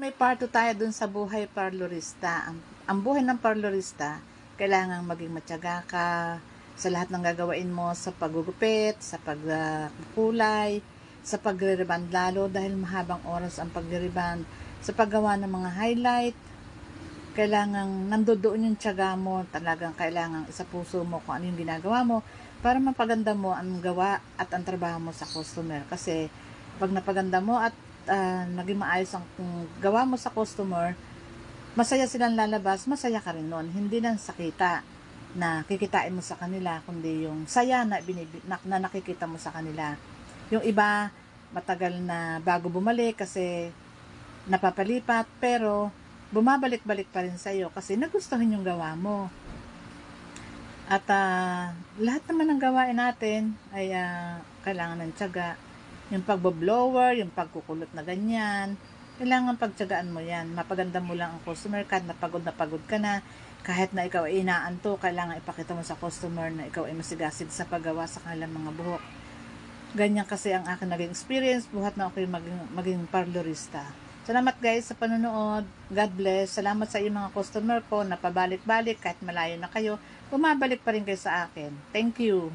May part 2 tayo dun sa buhay parlorista. Ang buhay ng parlorista, kailangang maging matyaga ka sa lahat ng gagawain mo sa paggugupit, sa pagkulay, sa pagre-reband lalo dahil mahabang oras ang pagre-reband, sa paggawa ng mga highlight. Kailangang nandoon yung tiyaga mo, talagang kailangang isa puso mo kung ano yung ginagawa mo para mapaganda mo ang gawa at ang trabaho mo sa customer. Kasi pag napaganda mo at naging maayos ang gawa mo sa customer, masaya silang lalabas, masaya ka rin nun. Hindi lang sakita na kikitain mo sa kanila, kundi yung saya na nakikita mo sa kanila. Yung iba, matagal na bago bumalik kasi napapalipat, pero bumabalik-balik pa rin sa'yo kasi nagustuhan yung gawa mo. At lahat naman ng gawain natin ay kailangan ng tiyaga. Yung pagboblower, yung pagkukulot na ganyan, kailangan pagtiyagaan mo yan. Mapaganda mo lang ang customer kahit na pagod ka na. Kahit na ikaw ay inaanto, kailangan ipakita mo sa customer na ikaw ay masigasig sa paggawa sa kanilang mga buhok. Ganyan kasi ang aking naging experience, buhat na ako maging parlorista. Salamat guys sa panonood. God bless. Salamat sa iyong mga customer ko na pabalik-balik kahit malayo na kayo. Bumabalik pa rin kayo sa akin. Thank you.